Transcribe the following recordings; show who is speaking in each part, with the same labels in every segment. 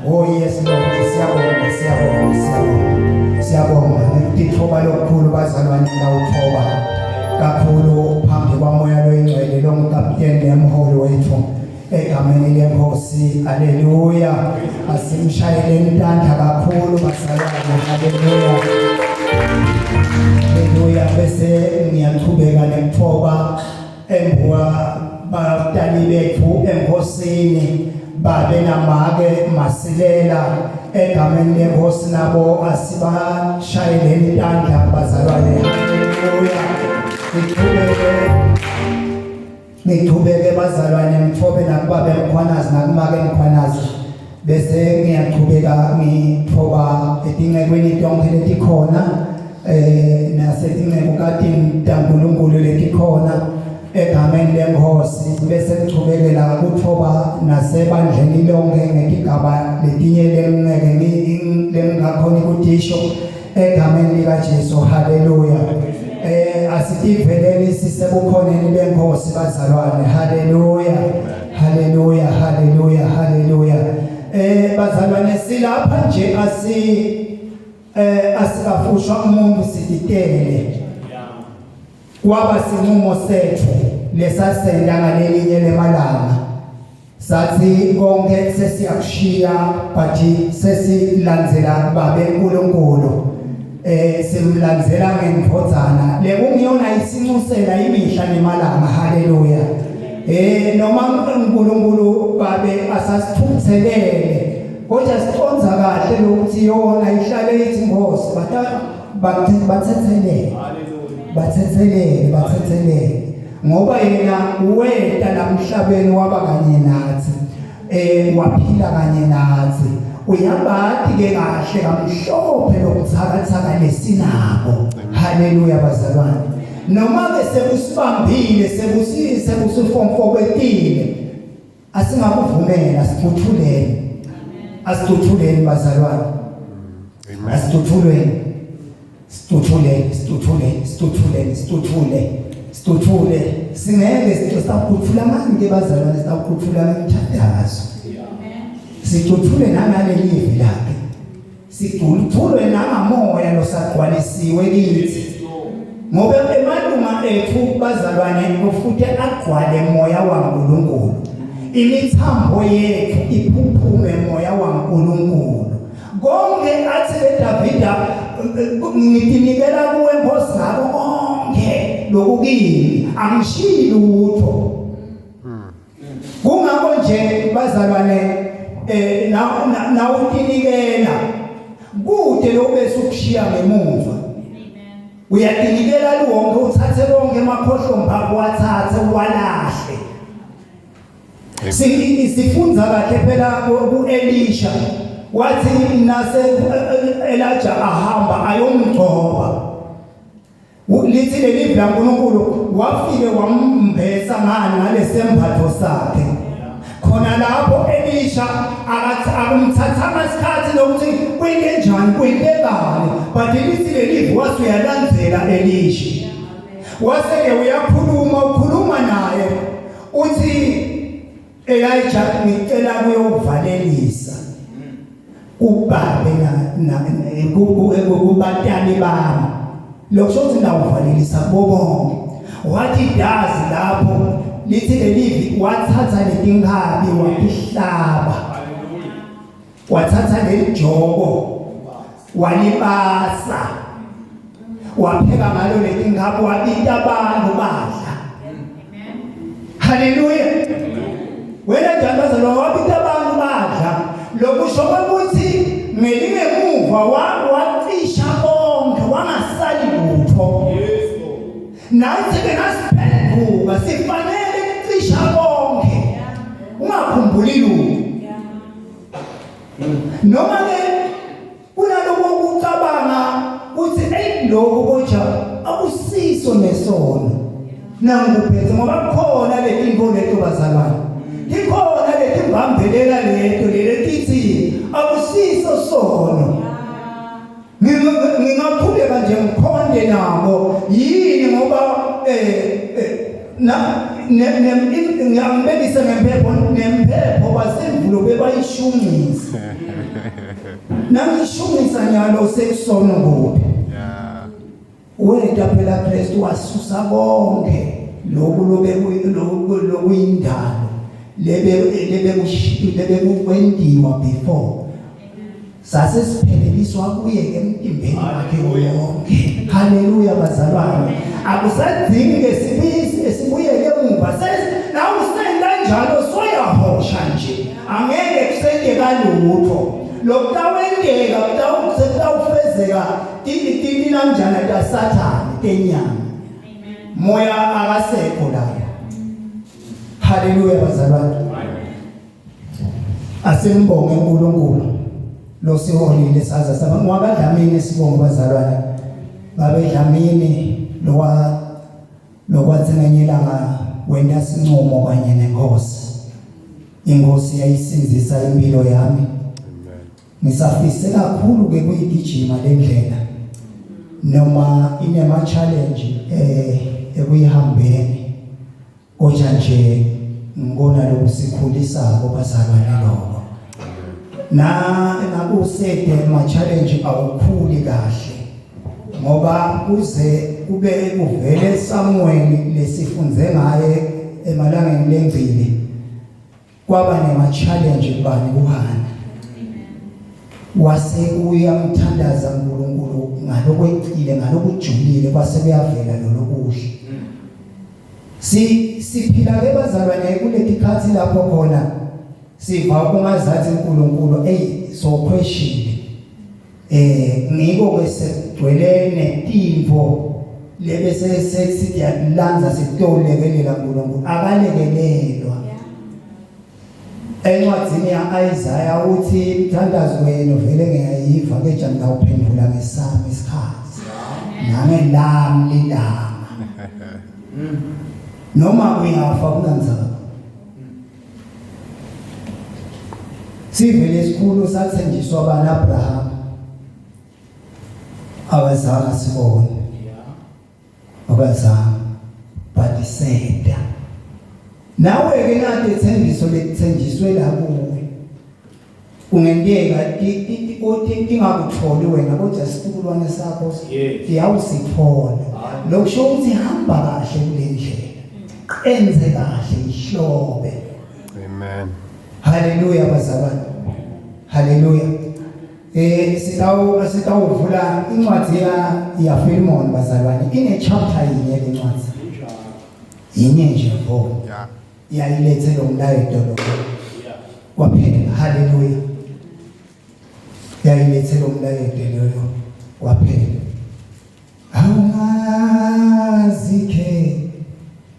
Speaker 1: Oh yes Lord, siyabonga ngithoba lokukhulu bazalwane ngawuthoba kakhulu phambi kwamoya loyingcwele lo ngikapteni nemholi wethu egameni lenkosi. Haleluya, asimshayeleni intandla kakhulu bazalwane. Haleluya, bese ngiyaqhubeka nekuthoba embuka batali bethu enkosini babe namake masilela egameni lenkosi nabo asibashayeleni intandla bazalwane. Haleluya, ngithubeke bazalwane ngithobe nakubabe mkhwanazi nakumake mkhwanazi bese ngiyaqhubeka ngithoba etingcekweni tonke letikhona nasetingceko kaNkulunkulu letikhona egameni lenkosi bese ngichubekela ukuthoba nasebandleni lonke ngegigaba letinye lengakhona ukudisho egameni likaJesu. Haleluya, asikiveleni sisebukhoneni benkosi bazalwane. Haleluya, haleluya, haleluya, haleluya. Bazalwane silapha nje asikafushwa umuntu siditele kwaba sinqumo sethu lesasenda ngalelinye lemalanga sathi konke sesiyakushiya but sesilandzela babe uNkulunkulu simlandzela ngendvodzana lekungiyona isinxusela imihla nemalanga. Haleluya, noma uNkulunkulu babe asasithuthelele kodwa siconza kahle lokuthi yona ihlale ithi Nkosi bathethelele ngoba yena weta namhlabeni waba kanye nathi waphila kanye nathi uyabati ke kahle kamhlophe lokuthakathaka lesinako. Haleluya bazalwane, noma ke sekusibambile sekusifomfokwetile asingakuvumela asithuthuleni bazalwane, situthule singeke sitokhuthula manje ke bazalwane, sitokhuthula ngemthandazo situthule nangale livi lakhe, situthule nangamoya losagcwalisiwe kithi ngoba emalunga ethu bazalwane kufute agcwale moya waNkulunkulu, imithambo yethu iphuphume moya waNkulunkulu. Konke athi Davida ngitinikela kuwe Nkosi ngako konke lokukini angishiyi lutho. Kungako nje bazalwane na utinikela kude lobe sukushiya ngemuva. Uyatinikela lonke uthathe konke emakhohlomba wathathe walahle. Sifunza kahle phela ku-Elisha wathi nase Elijah ahamba ayomgcoba lithi leli laNkulunkulu wafike wambesa ngalesembatho sakhe. Khona lapho Elisha akumthathanga isikhathi lokuthi kwente njani kwentekani, but lithi leli wase uyalandzela Elisha waseke ukhuluma naye uthi Elijah ngicela kuyovalelisa ubabe kubatali bami lokusho ndawuvalelisa bobonke. Wathi dazi lapho lithi lelivi wathatha letinkabi wakihlaba, wathatha lejoko walibasa wapheka ngalo letinkabi wabita abantu badla. Haleluya, wena njalo wabita abantu badla lokusho ukuthi ngelingemuva wacisha konke wangasali lutho. Nathi ke nasiphenduka sifanele ukucisha konke ungakhumbuli lutho. Noma ke kunaloko ukucabanga ukuthi lokho kodwa akusiso nesono nanguphethe ngoba kukhona letinto leto bazalwane, ikhona letimbambelela leto letithi akusiso sono. Ngingaqhubeka nje ngikhonde nabo yini ngoba ngiyambekisa ngempepho nempepho basemvulo bebayishumisa nangishumisa nyalo sekusono kuphi wena phela Kristu wasusa konke lokuyindalo lebe kwendiwa before sase siphelelizwa kuye emtimbeni wakhe wonke. Haleluya bazalwane, akusadingi ngesibisi esibuyele emuva na usenda njalo soyahosha nje angeke kusende kalutho lokutawendeka kutawufezeka tini namjana ta Sathane tenyama moya akasekho lapho. Haleluya bazalwane, asimbonge uNkulunkulu lo siholile saza saba ngwakadlamini sibonge bazalwane babedlamini lokwathengenyelanga wena sincomo kanye nenkosi. Inkosi yayisinzisa impilo yami. Ngisafise kakhulu ke kuyigijima lendlela noma inema challenge ekuyihambeni kodwa nje ngibona lokusikhulisako bazalwane lokho nakusede ma challenge awukhuli kahle ngoba kuze kube kuvele Samuel lesifunze ngaye emalangeni lengcile kwaba nema challenge kubani kuhana wase uyamthandaza uNkulunkulu ngalokweqile ngalokujulile kwase kuyavela lokuhle. Siphila ke bazalwane kuleti khathi lapho khona siva kungazathi uNkulunkulu sokhweshile ngiko kwesegcwele netimvo lebese sethi yalanza sitolekelela uNkulunkulu akalekelelwa. Encwadini ya-Isaiah uthi mthandazo wena vele ngiyayiva ke nje ngawuphendula ngesami isikhathi nangelami lilanga noma uyafa kunanzaba. Sivele esikhulu sathenjiswa bana Abraham abazange sibone abazange badiseda nawe ke nade thembiso lekuthenjiswe la kuwe ungenteka ingakutholi wena kodwa isikhulwane sakho siyawusithola lokusho ukuthi hamba kahle kule ndlela enze kahle ihlobe.
Speaker 2: Amen.
Speaker 1: Haleluya bazalwane, haleluya. Sitawuvula incwadi ya Philemon bazalwane, ine chapter yinye lencwadi yinye nje vo yayilethe lo mlayezo lo kwaphela. Haleluya, yayilethe lo mlayezo lo kwaphela. Awungazike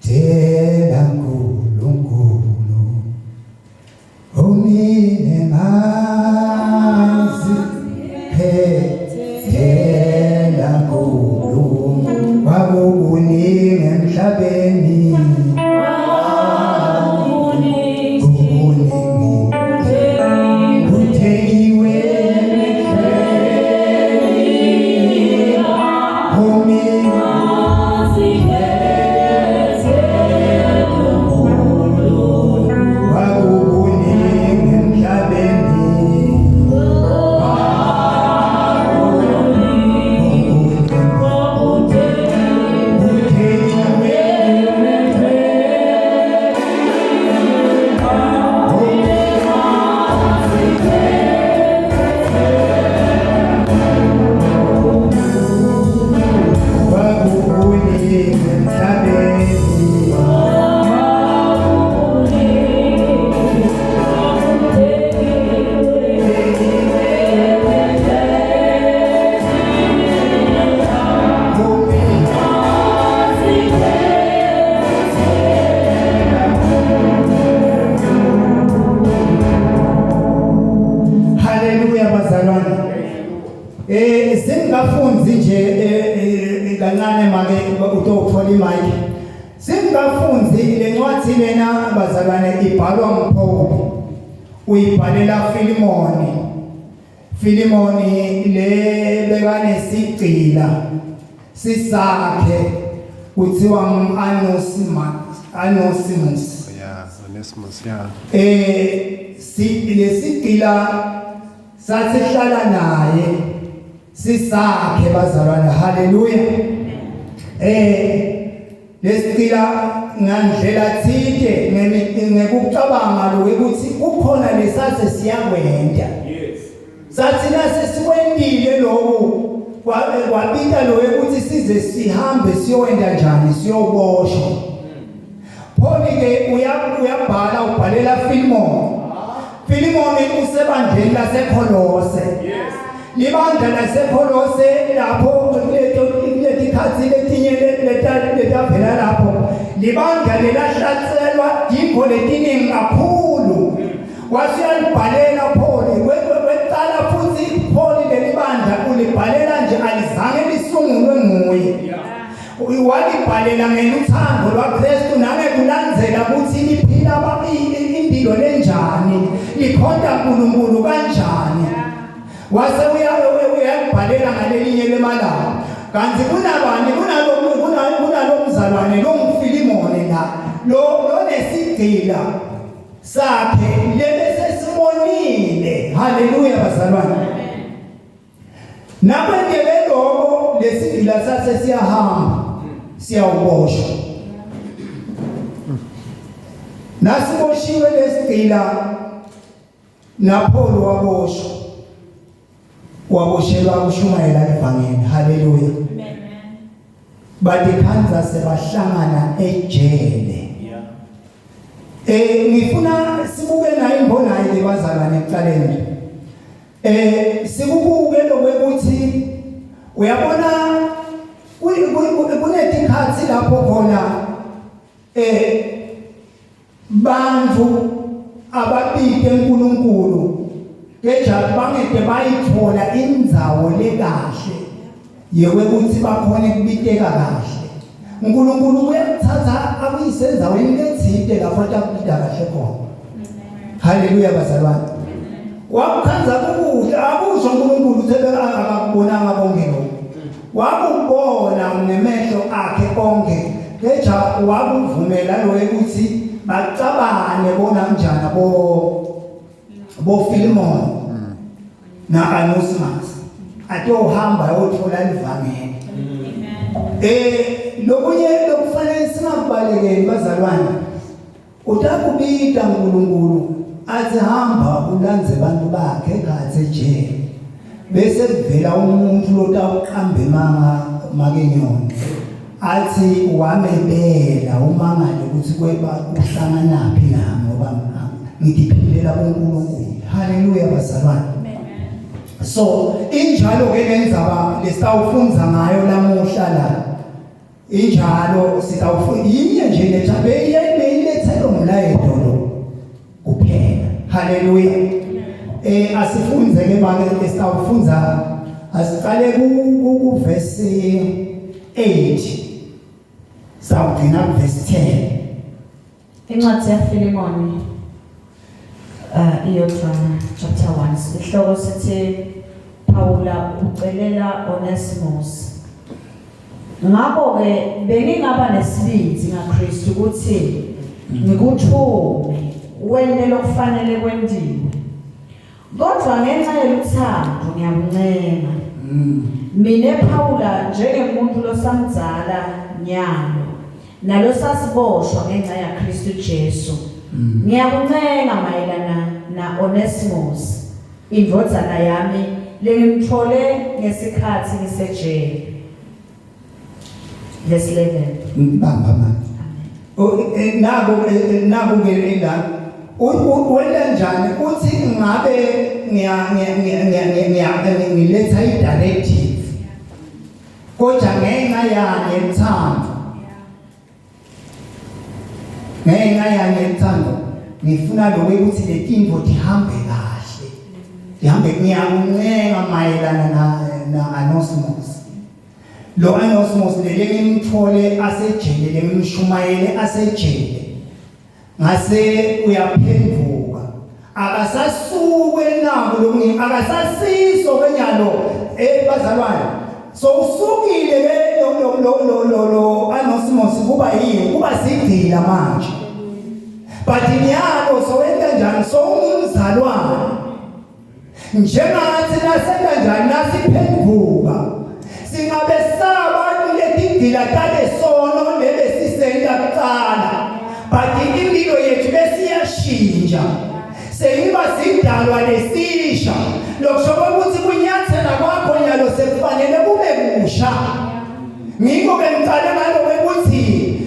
Speaker 1: tela uNkulunkulu umine mazi tela uNkulunkulu wakuningi emhlabeni singafunzi nje kancane make utothola imic. Singafunzi le ncwadi lena bazalwane ibhalwa nguPaul. Uyibhalela Philemoni le bekane sigcila sisakhe kuthiwa uAnosimus Onesimus.
Speaker 2: Yeah, Onesimus, yeah.
Speaker 1: Lesigila sasihlala naye sisakhe bazalwane, haleluya. Lesigila ngandlela thide ngekucabanga lo ukuthi kukhona lesase siyakwenda. Sathi nasesikwendile lokho kwabika lo ukuthi size sihambe siyowenda njani siyoboshwa. Pholi ke uyabhala ubhalela Philemon usebandleni laseKolose. Libandla laseKolose lapho kuleti khathi letinye letavela lapho libandla lelahlatselwa dipho letiningi kakhulu. Wasiyalibhalela Pholi wecala futhi Pholi lelibandla ulibhalela nje alizange lisungulwe nguye. Walibhalela ngeluthando lwaKristu nangekulandzela ukuthi liphila impilo lenjani, likhonza uNkulunkulu kanjani. Wase uyabhalela ngalelinye lemalanga. Kanti kunabani kunalo mzalwane lo Philemon lo nesigcila sakhe lebese simonile. Haleluya bazalwane. Nakwendele lokho lesigcila sase siyahamba siyawuboshwa. Nasiboshiwe lesigcila naPaul waboshelwa ukushumayela evangeli. Haleluya. Badikhanza sebahlangana ejele. Ngifuna sibuke naye imbonayo lebazalwane ekuqaleni. Sikubuke lokuthi uyabona kunetikhathi lapho khona bantu ababike uNkulunkulu keja bangede bayithola indzawo lekahle yokuthi bakhona ukubiteka kahle. uNkulunkulu uyathatha akuyise endaweni lethide lapho akubita kahle khona. Haleluya bazalwane. Wakukhanza ukudla akusho uNkulunkulu akakubonanga konke lokho. Wakubona ngemehlo akhe konke keja wakuvumela lo ukuthi bacabane bona njani bo Philemon na Onesimus atohamba ayothola ivangeli. Lokunye lokufanele singabalekeli bazalwane, utakubita uNkulunkulu athi hamba ulandze abantu bakhe ekhathe ejele bese kuvela umuntu lotawuqamba makenyoni athi wamebela umangale ukuthi uhlanganaphi nami ngoba ngidiphilela uNkulunkulu. Haleluya bazalwane. So injalo ke lenzaba lesitawufunza ngayo lamuhla la. Injalo sitawufunda yinye nje lethabe yayibeyilethelo umlayelo lo kuphela. Haleluya. Asifunze ke manje esitawufunza asiqale ku verse 8 sawugcina ku verse 10.
Speaker 3: Incwadi yaPhilemoni iyodwana chapter 1 isihloko sithi Paula ucelela Onesimus. Ngakho ke bengingaba nesibindi ngaKristu ukuthi ngikuthume wena lokufanele kwendiwe. Kodwa ngenxa yeluthando ngiyakuncenga. Mina Paula njengomuntu losamdzala nyalo nalo sasiboshwa ngenxa yaKristu Jesu. Ngiyakuncenga mayelana na Onesimus indvodzana yami lengimthole ngesikhathi ngisejele. Verse 11.
Speaker 1: Bamba manje. Naku ke la wena njani uthi ngabe ngiletha i-directive kodwa ngenxa yani yethando. Ngenxa yani yethando ngifuna lo ukuthi letinto zihambe kahle. Zihambe ngiyakuncenga mayelana na Onesimus. Lo Onesimus lengimthole asejele lengimshumayele asejele. Ngase uyaphenduka akasasukwe nabo akasasiso kenyalo bazalwane so usukile ke lo anosmos kuba yini kuba sigcila manje but nyalo so wenza njani so umzalwane njengathi nasenza njani nasiphenduka singabe saba letigila tale sono lebesisenta kuqala but impilo yethu besiyashintsha seyiba sidalwa lesisha lokusho ukuthi kunyathela kwakho nyalo sekufanele kube kusha ngikho bengicala ngalo ukuthi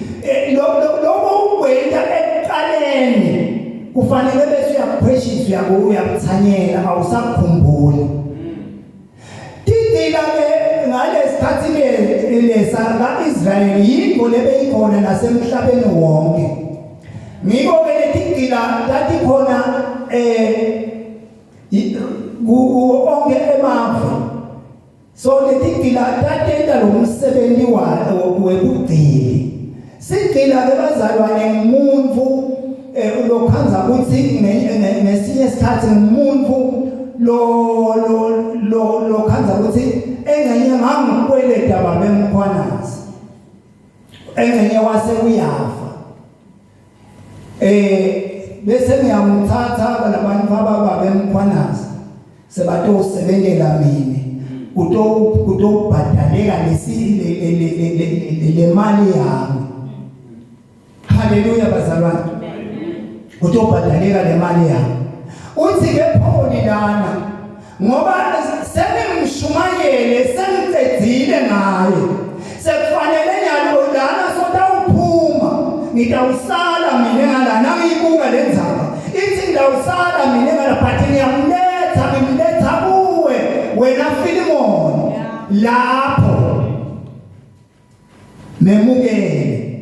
Speaker 1: lokho ukwenda ekuqaleni kufanele bese uyakupheshisa uyakuthanyela awusakukhumbuli tidila ke ngalesikhathi lesa kaIsrael yinto lebeyikhona nasemhlabeni wonke ngikho ke letigila lathi khona onke emafu so letigila tatenda lo msebenzi wekugcila sigcila ke bazalwane ngumuntu lokhanza ukuthi ngesinye isikhathi ngumuntu lo khanza ukuthi engenye ngangikweleda babemkhwanazi engenye wase uyafa bese ngiyamthatha labantu babemkhwanazi sebatosebenzela mina kutobhadaleka le mali yami haleluya bazalwane kutobhadaleka le mali yami uthi ke pholi lana ngoba sengimshumayele sengicedzile ngaye sekufanele nyalo lana sotawuphuma ngitawusala mina ngalana ngiyibuka lenzaba ithi ngitawusala mina ngala but ngimletha kuwe wena Filimon lapho memukele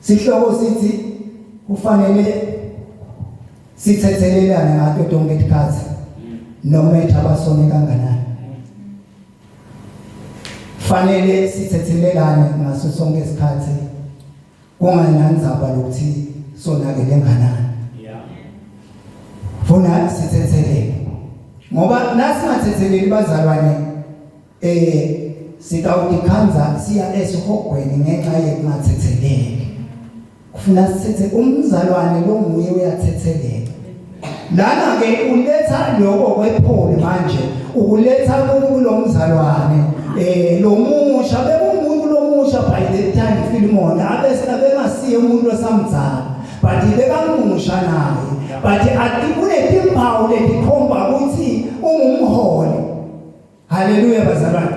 Speaker 1: sihloko sithi kufanele sithethelelane ngato tonke isikhathi noma ethabasone kanganani fanele sithethelelane ngaso sonke isikhathi kunganandzaba lokuthi sonakele kanganani funa sithethelele ngoba nasingathetheleli bazalwane sitawudikhanza siya esihogweni ngenxa yekungathetheleli kufuna sithethe umzalwane lo nguye uyathetheleka lana ke uletha lokho kwepholi manje ukuletha kulo mzalwane lo musha bekumuntu lo musha by the time Filimon abengasiye umuntu osamdzala but bekangimusha naye but kunetimpawu letikhomba ukuthi ungumholi haleluya bazalwane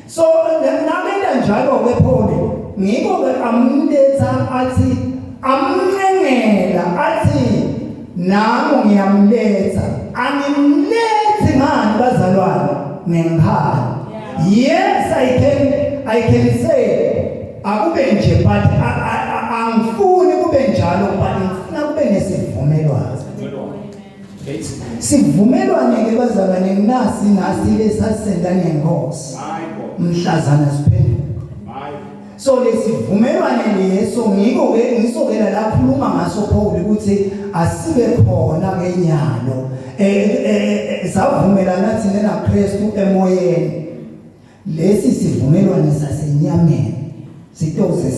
Speaker 1: so namenda njalo kwepholi ngikho ke amletha athi amncengela athi nami ngiyamletha angimlethi ngani bazalwane ngikhaya yes I can say akube nje but angifuni kube njalo but ngifuna kube nesivumelwano sivumelwane ke bazalwane nasi lesasendane ngenkosi mhlazana siphenduka so lesivumelwane leso ngiko ke ngisokela la khuluma ngaso Paul ukuthi asibe khona kenyalo savumelana thina naKristu emoyeni lesi sivumelwane sasenyameni sitoze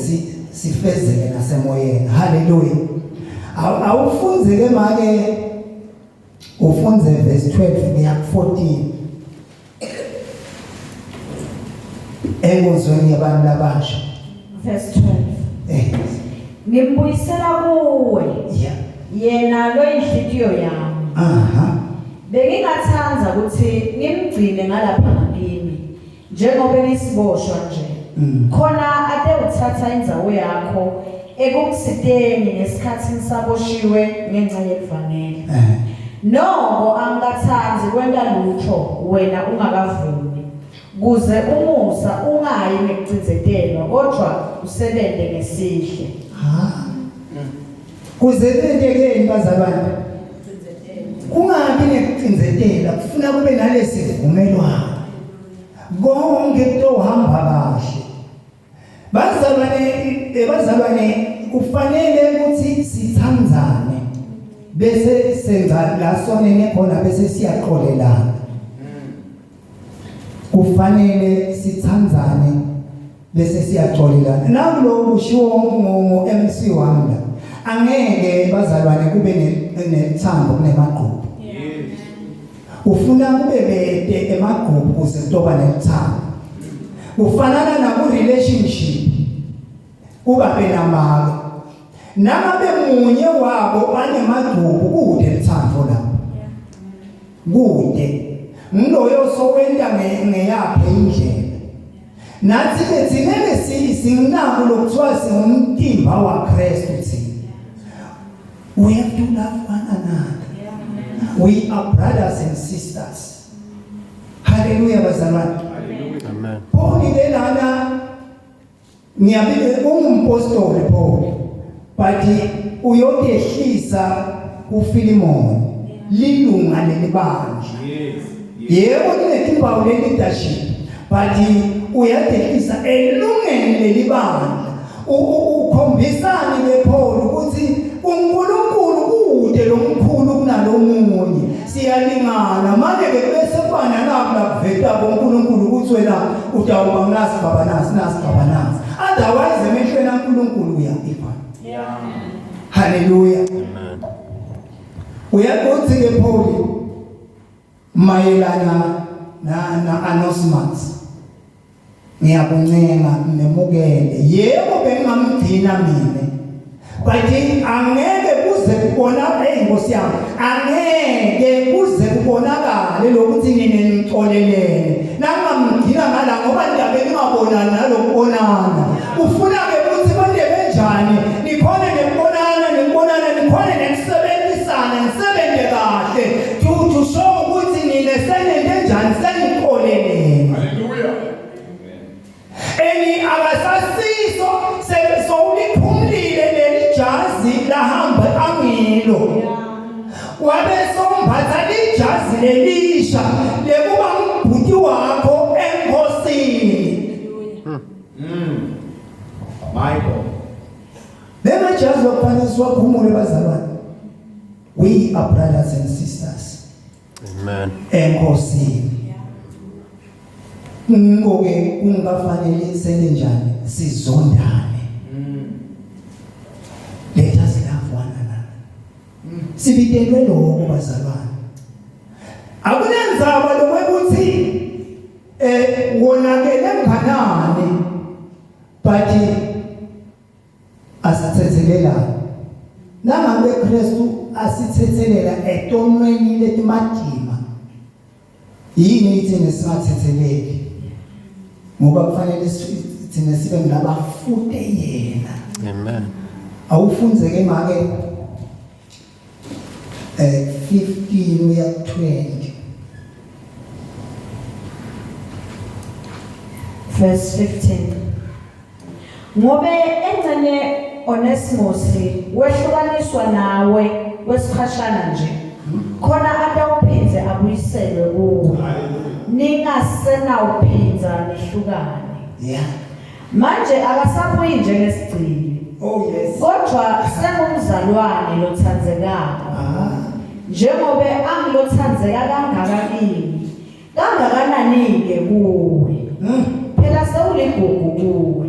Speaker 1: sifezeke nasemoyeni haleluya awufunze ke make ufunze verse 12 kuya 14 engozweni yabantu abasha
Speaker 3: verse 12 ngimbuyisela kuwe yena lo inhliziyo yami bengingathanza ukuthi ngimgcine ngalapha ngakini njengoba elisiboshwa nje khona ade uthatha indzawo yakho ekukusiteni ngesikhathi nisaboshiwe ngenxa yevangeli noko angathanzi kwenta lutho wena ungakavumi kuze umusa ungayi ngekucinzetelwa kodwa usebenze ngesihle
Speaker 1: kuze benteke bazalwane kungabi nekucinzetela kufuna kube nalesi vumelwano konke kutohamba kahle bazalwane kufanele ukuthi sithandzane bese senza la sonene khona bese siyaqolelana kufanele sithandzane bese siyaxolelana. Nakulo kushiwo ngo-MC Wanda, angeke bazalwane kube nethando kunemagqobo. Ufuna kube bede emagqobo kuze kutoba nethando. Kufanana na ku relationship kuba benamake. Nangabe munye wabo anemagqobo kude lithando lapho. Kude. Nguloyo sowenda ngeyaphe indlela. Nathi bethingeke singinako lokuthiwa singumtimba waKristu thina. We have to love one another. We are brothers and sisters. Hallelujah bazalwane.
Speaker 2: Amen.
Speaker 1: Paul ngelana ngiyabike ungumapostoli Paul. But uyodehlisa kuFilimon lilunga lelibandla. Yebo kunetimpawu leadership, but uyadehlisa elungeni lelibandla. Ukhombisani bePaul ukuthi uNkulunkulu kude lomkhulu kunalomunye. Siyalingana manje ke bese bana lapha kuveta boNkulunkulu ukuthi wena utawuba nasi baba nasi baba nasi. Otherwise emehlweni kaNkulunkulu uyaphipha. Yeah. Hallelujah.
Speaker 2: Amen.
Speaker 1: Uyakuthi ke Paul mayelana na announcements. Ngiyaboncenga nemukele. Yebo bengamgcina mina. But angeke kuze kubonakale inkosi yami. Angeke kuze kubonakale lokuthi nginenixolelene. Nangamgcina ngala ngoba ndiyabe ngingabonani nalokubonana. Ufuna ke ukuthi manje benjani? Nikhona nekubonana, nikhona nekusebenzisana, nisebenze kahle. To show ukuthi ninesene njani senixolelene.
Speaker 4: Hallelujah.
Speaker 1: Eni abasasiso sewuliphumlile lelijazi lahamba angilo. Wabe sombatha lijazi lelisha lekuba ngubhuti wakho enkosini.
Speaker 4: Michael.
Speaker 1: Lema jazi lokufaniswa khumule bazalwane. We are brothers and sisters.
Speaker 2: Amen.
Speaker 1: Enkosini. Ngoke kungafanele sende njani sizondane. Let us love one another. Sibitelwe lokho bazalwane. Akunenzaba lokuthi wonakele mkhanane but asithethelelana. Nangabe Kristu asithethelela etonweni letimadima. Yini ithini singathetheleli? Ngoba kufanele thina sibe ngabafute yena.
Speaker 2: Amen.
Speaker 1: Awufunzeke make 15 uya 20.
Speaker 3: Verse 15. Ngobe engcene Onesimus wehlukaniswa nawe wesikhashana nje. Khona atawuphinze abuyiselwe kuwe. Ningasena uphinza nihlukane.
Speaker 1: Yeah.
Speaker 3: Manje akasabuyi njengesigcili.
Speaker 1: Oh yes.
Speaker 3: Kodwa sengumzalwane lothandzekako. Njengoba angilothandzeka kangaka kimi. Kangakanani ke kuwe. Phela sewuligugu kuwe.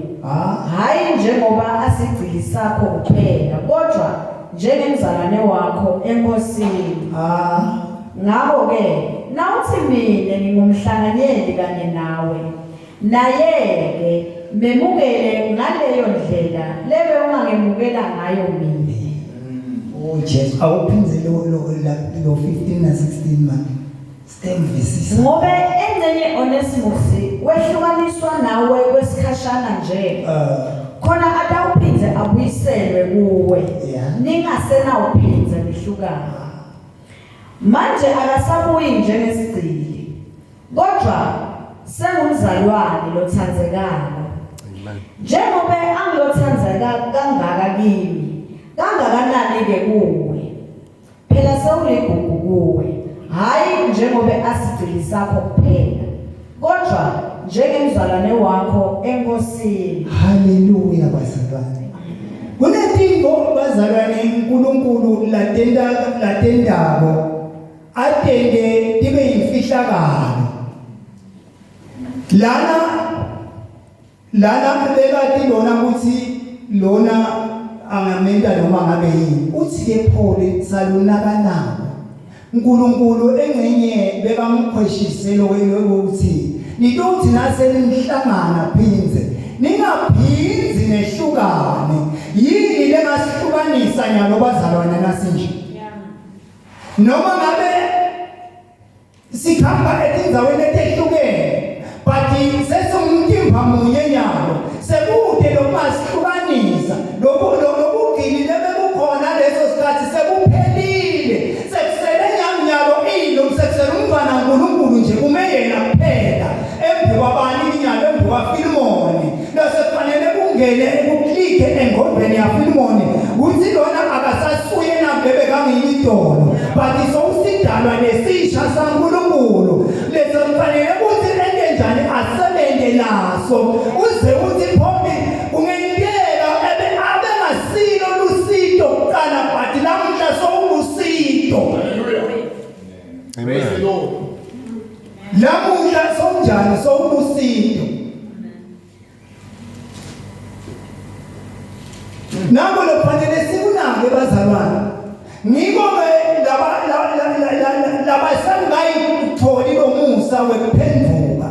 Speaker 3: Hayi njengoba asigcili sakho kuphela, kodwa njengemzalwane wakho enkosini. Ngakho ke nawuthi mina ngingumhlanganyeli kanye nawe, naye ke memukele ngaleyo ndlela lebe ungangemukela ngayo mina.
Speaker 1: Oh Jesus, awuphinze lo 15 na 16 man. Stemvisisa.
Speaker 3: Ngobe engcenye Onesimus wehlukaniswa nawe kwesikhashana nje. Khona atawuphinze abuyiselwe kuwe. Ningasena uphinze nihlukane. Manje akasabuyi njengesigcili. Kodwa sengumzalwane lothandzekako. Njengoba angilothandzeka kangaka kimi, kangakanani ke kuwe. Phela sewuligugu kuwe. Hayi njengoba asigcili sakho kuphela, kodwa njengemzalwane wakho enkosini.
Speaker 1: Hallelujah bazalwane. Kunetinto bazalwane uNkulunkulu latendako atende tibe yimfihlakalo. lana bekade lona ukuthi lona angamenda noma ngabe yini uthi ke Paul salunaka uNkulunkulu engcenye bekamkhweshisele ukuthi nidothi naselimhlangana phinze ningaphinzi nehlukane yini lengasihlukanisa nyalo bazalwana nasinje noma ngabe sikhamba etindzaweni etehlukene but sesumtimba munye nyalo sekude lomasihlukanisa lokugcini lebekukhona leso sikhathi sekuphelile sekusele nyalo ilo sekusele umntwana uNkulunkulu nje kume yena kuphela embi kwabani nyalo embi kwaFilimoni losekufanele kungene ukuklike engqondweni yaFilimoni uthi lona akasasuye nabebe kangiyidolo but sokusidalwa lesisha saNkulunkulu leso kufanele ukuthi ende njani asebenze naso uze uthi phombi kungenteka abe ngasilo lusito kuqala but namuhla sowulusito.
Speaker 2: Amen.
Speaker 1: Namuhla sonjani sowulusito. Nabo lo kufanele sikunake bazalwane ngiko laba sangayitholi lomusa wekuphenduka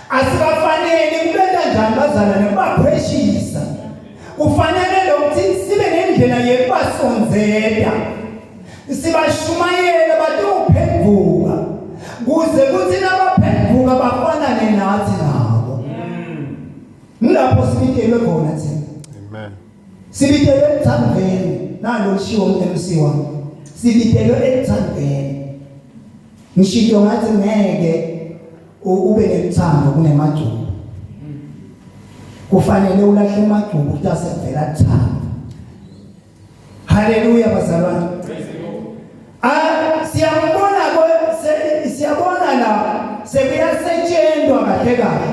Speaker 1: asikafanele kubenda njani bazalwane kubapheshisa kufanele lokuthi sibe nendlela yekubasonzela sibashumayele batophenduka kuze kuthi nabaphenduka bafanane nathi nabo ngilapho sibitelwe khona thina.
Speaker 2: Amen.
Speaker 1: Sibitelwe ekuthandweni nalo lishiwo MC wami sibitelwe ekuthandweni ngisho ngathi ngeke ube nethando kunemajuba kufanele ulahle emajuba ukuthi asevela thando. Haleluya bazalwane. Siyabona la sekuyasetshenzwa kahle kahle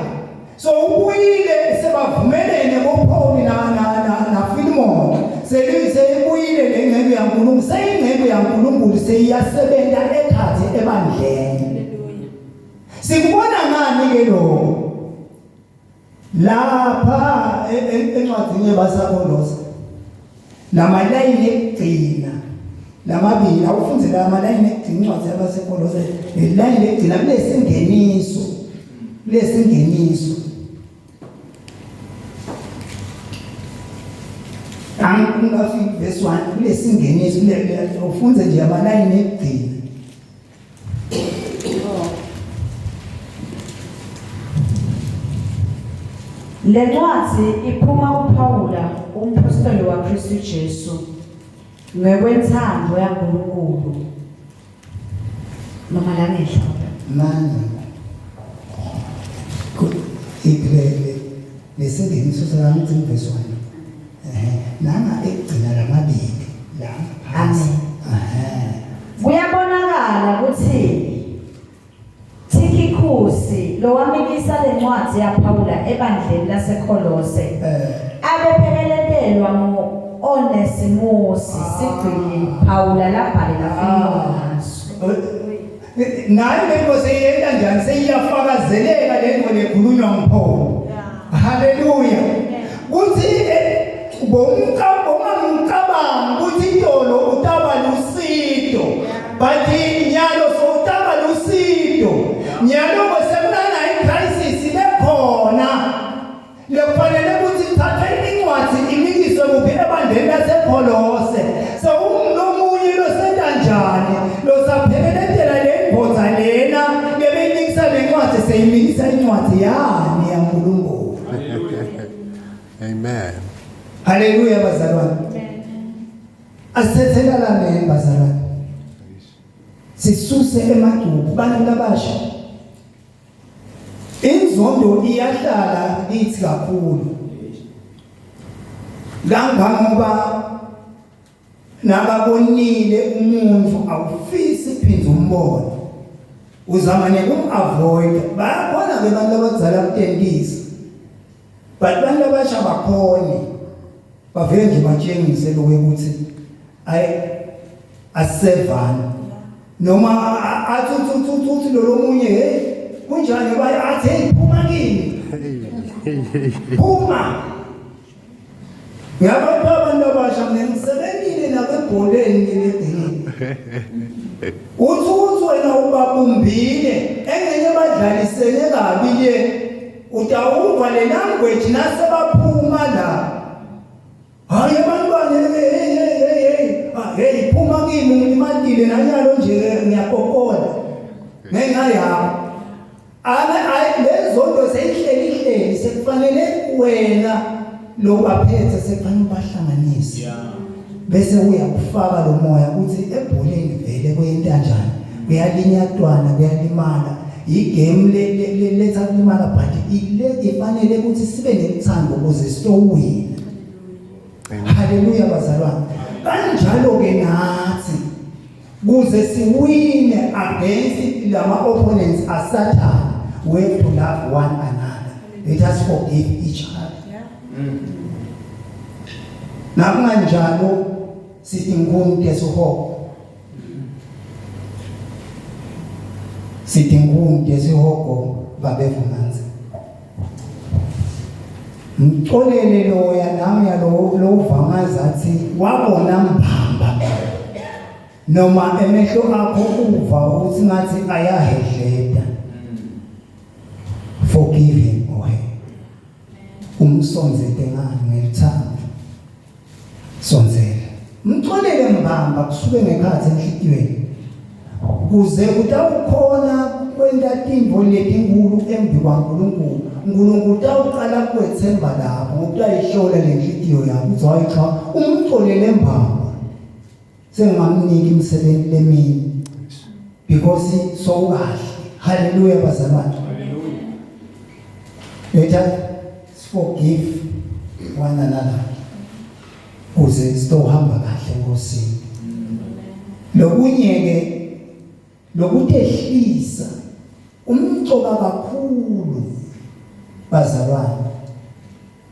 Speaker 1: so ubuyile sebavumelene koPaul na Filimoni seyibuyile lengcebo yaNkulunkulu seyingcebo yaNkulunkulu seyiyasebenza ekhathi ebandleni. Sikubona ngani ke lo lapha encwadini yeBasakholosi lamalayini ekugcina lamabili awufunze la malayini ekugcina incwadi yaBasakholosi ilayini ekugcina lesingeniso angafiki verse 1 lesingeniso ufunze nje amalayini ekugcina.
Speaker 3: Le ncwadi iphuma kuPawula umpostoli waKristu Jesu ngekwenthando yaNkulunkulu noma la ngehla
Speaker 1: manje igrele lesingeniso sabantu verse 1 nanga egcina lamabili la phansi.
Speaker 3: Kuyabonakala ukuthi Tikikusi lo wamikisa le ncwadi yaPawula ebandleni laseKolose abephelelelwa ngo-Onesimusi sigcini Pawula labhalela Filimoni
Speaker 1: naye lento seyiyenta njani seyiyafakazeleka lento lekhulunywa nguPaul. Haleluya. Kuthi bomcabanga ukuthi intolo utaba lusito but nyalo sowutaba lusito nyalo ngosekunana icrisis lekhona lekufanele ukuthi thatha incwadi imikiswe kuphi ebandleni laseKolose so umunye losenta njani losaphelelethela lembodza lena lebeyimikisa lencwadi seyimikisa incwadi yani yaNkulunkulu.
Speaker 2: Amen.
Speaker 1: Haleluya bazalwane. Asithethelane bazalwane. Sisuse emajubu bantu labasha. Inzondo iyahlala lithi kakhulu. Ngoba nababonile umuntu awufisi phinda umbone. Uzama nekumavoid. Bayabona ke abantu abazala kutengisa. But bantu abasha bakhona bavele nje batshengise lokuthi asevana noma athuthi lo munye kunjani bayathi hey phuma kimi phuma ngiyabona abantu abasha ngisebenile nakebholeni ngeledini uthi wena ubabumbile engenye badlalisene kabi le utawuva le language nasebaphuma la hayi abantwana hey phuma kimi ngimadile nanyalo nje ngiyakokola ngenxa yakho lezondo seyihleli sekufanele wena lo baphethe sekufanele ubahlanganise bese uyakufaka lo moya ukuthi ebholeni vele kuyinto kanjani kuyalinyatwana kuyalimala igame letha kulimala but ifanele ukuthi sibe nemthando ukuze sitowina. Haleluya bazalwane. Kanjalo ke nathi kuze siwine against lama opponents aSatan we have to love one another. Let us forgive each other. Nakunganjalo sithi nkunke sohogo. Sithi nkunke sohogo babevunanza. Mxolele loya nami lo uvangaza athi wabona mbamba noma emehlo akho uva ukuthi ngathi ayahedleda. Forgive him or her. Umsonzete ngani ngelithando. Sonzela. Mxolele mbamba kusuke ngekhathi enhlitiyweni. Kuze utawukhona kwenda timbo lezinkulu embi kwaNkulunkulu. uNkulunkulu utawuqala kwethemba lapho ngokutayihlola lenhlitiyo yakho uzoyi cha umxolele mbamba. Sengamnika imisebenzi lemini because so kahle. Hallelujah bazalwane. Let us forgive one another. Kuze sitohamba kahle enkosini. Lokunyeke lokutehlisa umcoka kakhulu bazalwane.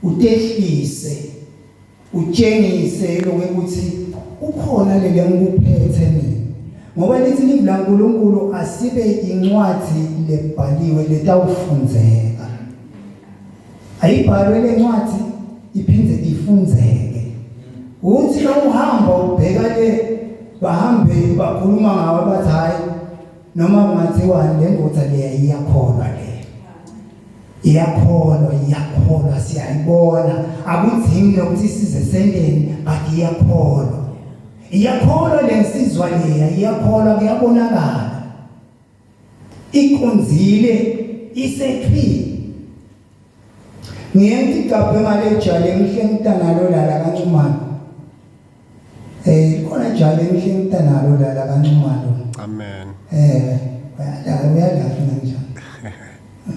Speaker 1: Utehlise utshengise lokuthi ukhona lele ngikuphethe mina. Ngoba lithi livla uNkulunkulu asibe incwadi lebhaliwe letawufundzeka. Ayibhalwe lencwadi iphinde ifundzeke. Uthi la uhamba ubheka le bahambe bakhuluma ngawe bathi hayi noma kungathiwa le ndoda le iyakholwa le. Iyakholwa siyayibona akudingi ukuthi size sendeni but iyakholwa. Iyakholwa lensizwa leya iyakholwa kuyabonakala. Ikonzile isephile. Ngiyenza igabhe ngale jale ngihle ngitana lala kancumana. Khona jale ngihle ngitana lala kancumana.
Speaker 2: Amen.
Speaker 1: Uyadla kanjani?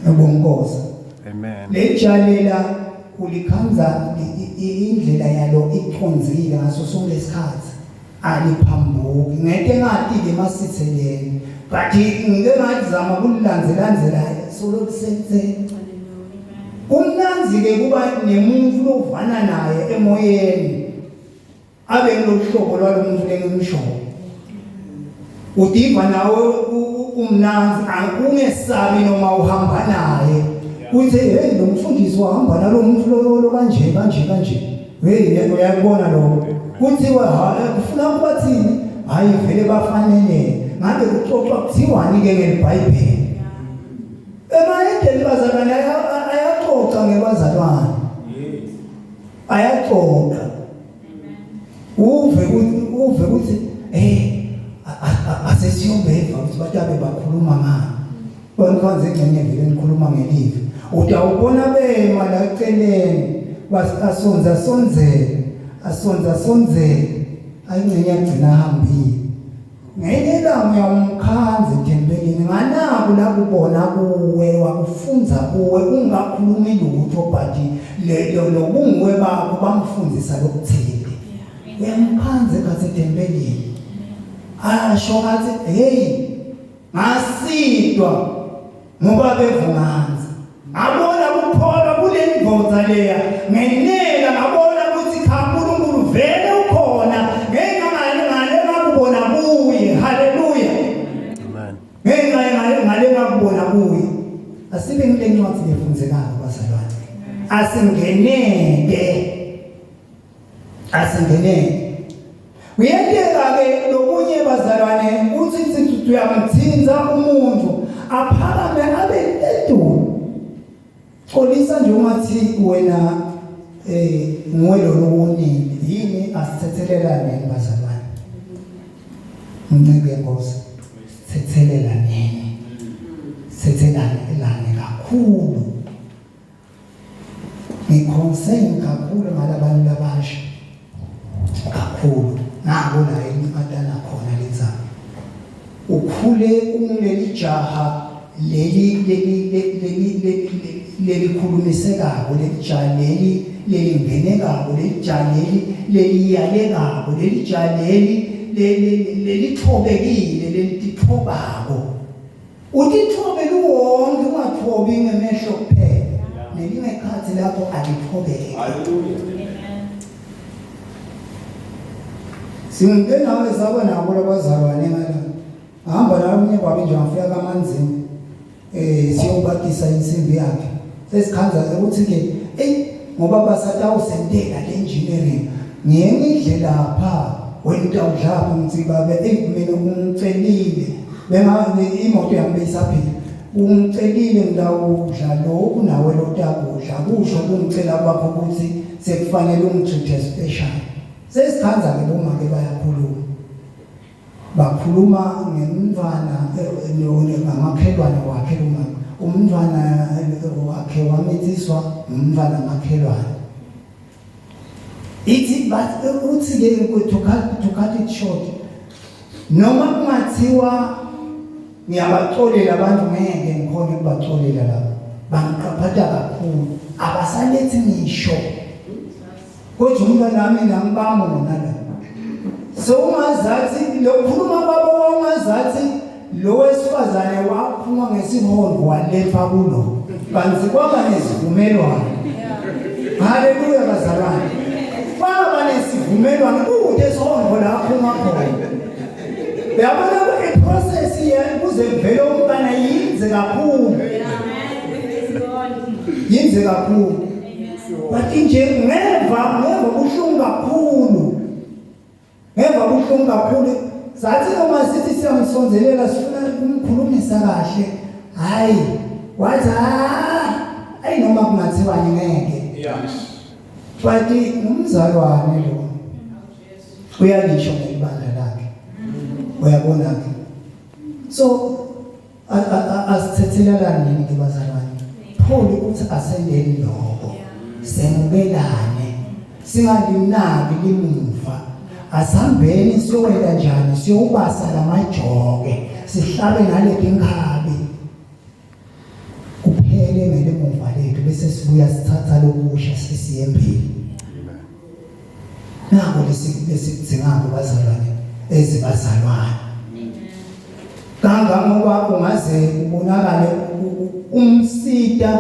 Speaker 1: Ngobonkoza.
Speaker 2: Amen.
Speaker 1: Le jale la ulikhanza indlela yalo iqonzile ngaso sonke isikhathi. Aliphambuki ngeke ngathi ke masitheleni but ngike ngazama ukulandzela solo senze. Kumnanzi ke kuba nemuntu lovana naye emoyeni abe ngohlobo lwalomuntu lengimsho. Udiva nawe umnanzi angungesabi noma uhamba naye. Uthi hey lo mfundisi wahamba nalo muntu lo kanje. Hey uyabona lo. Kuthiwa kufuna ukubathini hayi vele bafanele ngabe kuxoxwa kuthiwani ke ngeBhayibheli. Emayedeni bazalwane ayaxoxa ngebazalwane. Ayaxoxa. Uve ukuthi asesiyobeva ukuthi batabe bakhuluma ngani. Bonkanze ngene vele ngikhuluma ngelive. Utawubona bema la eceleni asonze ayingcenye agcina hambile. Ngeke ngiyamkhanza ethembekeni nganaku la kubona kuwe wakufunza kuwe ungakhulumi lutho but lo bungwe bakho bamfundisa lokuthile. Uyamkhanza kathi ethembekeni. Asho athi hey ngasidwa ngoba bevunanza. Ngabona ukukholwa kule ndoda leya ngenela ngabona ukuthi uNkulunkulu vele ukhona ngeke ngakubona kuye. Haleluya.
Speaker 2: Amen.
Speaker 1: Ngeke ngale ngakubona kuye asibe ngile ncwadi lefundzekako bazalwane. Asingeneke. Uyenteka-ke lokunye bazalwane uthi uyamthinza umuntu aphakame abe edulu. Xolisa nje ungathi wena nguwelo lokunini yini asithethelelane bazalwane. Mncike Nkosi. Sithethelane kakhulu. Ngiconcern kakhulu ngalabantu labasha. Kakhulu. Nako la encwadana khona lenzaba. Ukhule umleli jaha leli khulumisekako lelijaha leli ngenekako lelijaha leli yalekako lelijaha leli thobekile lelithobako. Utithobe luwonke ungathobi ngemehlo kuphela. Nelingekhathi lapho alithobeke.
Speaker 2: Hallelujah.
Speaker 1: Singeke nawe saba nabo labazalwane ngala. Hamba la umnye babe nje afika kamanzini. Siyobatisa insimbi yakhe. Sesikhanza ukuthi ke ngoba basatawusentela le engineering. Ngiyengidle lapha wena utawudlapha umtsibabe mina ungcelile. Bengabe imoto yami beyisaphila. Ungcelile ngidawudla lokhu nawe lotakudla kusho kungicela kwakho ukuthi sekufanele ungitreat special. Sesikhanza ke boma ke bakhuluma ngemntwana ngamakhelwane wakhe umntwana wakhe wamithiswa umntwana makhelwane. Ithi uthi ke to cut it short. Noma kungathiwa ngiyabaxolela abantu ngeke ngikhona ukubaxolela lapha. Bangiqaphatha kakhulu. Abasalethi ngisho. Kodwa umntwana wami ngambamba nonala. So ungazathi lokukhuluma kwabo ungazathi lo wesifazane waphuma ngesihondo walefa kulo. Kanti kwaba nesivumelwano. Haleluya bazalwane. Baba nesivumelwano ukuthi esihondo la aphuma khona. Yabona iprocess kuze kuvele umntana yinze kakhulu. Yinze kakhulu. Bathi nje ngeva buhlungu kakhulu. Ngeva buhlungu kakhulu. Sathi noma sithi siyamsonzelela sifuna umkhulumisa kahle. Hayi, wathi ayi noma kungathiwa ngeke.
Speaker 2: Yes.
Speaker 1: Bathi umzalwane lo. Uyalisho ngebandla lakhe. Uyabona ke. So asithethelelane nini ke bazalwane. Paul uthi asendeni lokho. Semubelane. Singalinaki limuva. Asihambeni siyowela njani siyobasa lamajoke. Sihlabe naleti nkhabi. Kuphele ngele muva lethu bese sibuya sithatha lokusha sisiye empini. Nako lesikudingako bazalwane. Ezibazalwane. Kangangoba ungaze ubonakale umsida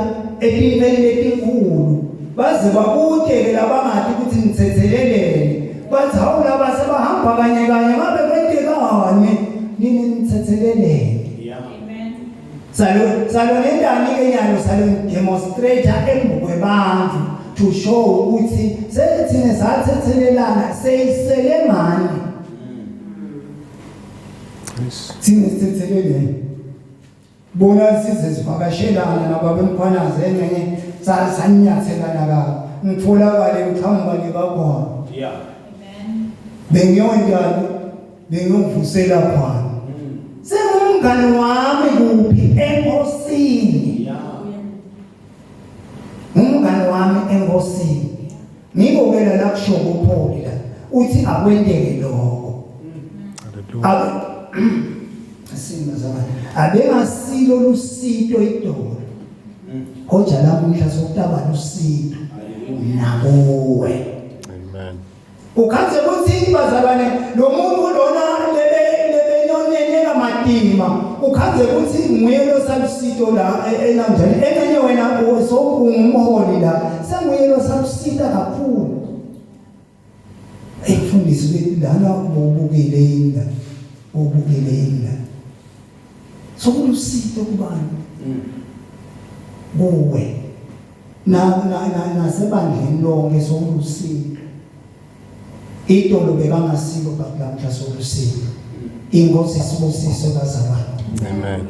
Speaker 1: etimeni letinkulu baze babutele labangathi ukuthi nithethelelene bathi awula basebahamba kanye ngabe kwentekane nini nithethelelene. Amen. Salo nendani ke nyalo salo demonstrator embukwebandlu to show ukuthi sethine sathethelelana seyisele manje. Thina sithethelelene. Bona size sivakashelana nababemkhwanazi encenye sanyathelana ka ngitholakale ngichamba ngebakhona.
Speaker 2: Yeah.
Speaker 3: Amen.
Speaker 1: Bengiyovusela khona. Sengumngane wami kuphi enkosini.
Speaker 2: Yeah.
Speaker 1: Umngane wami enkosini. Ngikokela la kusho kuPaul la uthi akwendeke lokho. Abengasilo lusito idolo. Kodwa lamuhla sokutaba lusito nakuwe.
Speaker 2: Amen.
Speaker 1: Ukhanze ukuthi bazalwane lo muntu lona lebenyonene kamadima ukhanze ukuthi nguye lo salusito la enanjani enye wena sokungumholi la senguye lo salusita kakhulu. Efundiswe lana ubukile inda. Sokulusito kubani. kuwe nasebandleni lonke solusiko. Itolo bekangasiko bakulamhla solusiko. Inkosi sibusiso kaZalwane.
Speaker 2: Amen.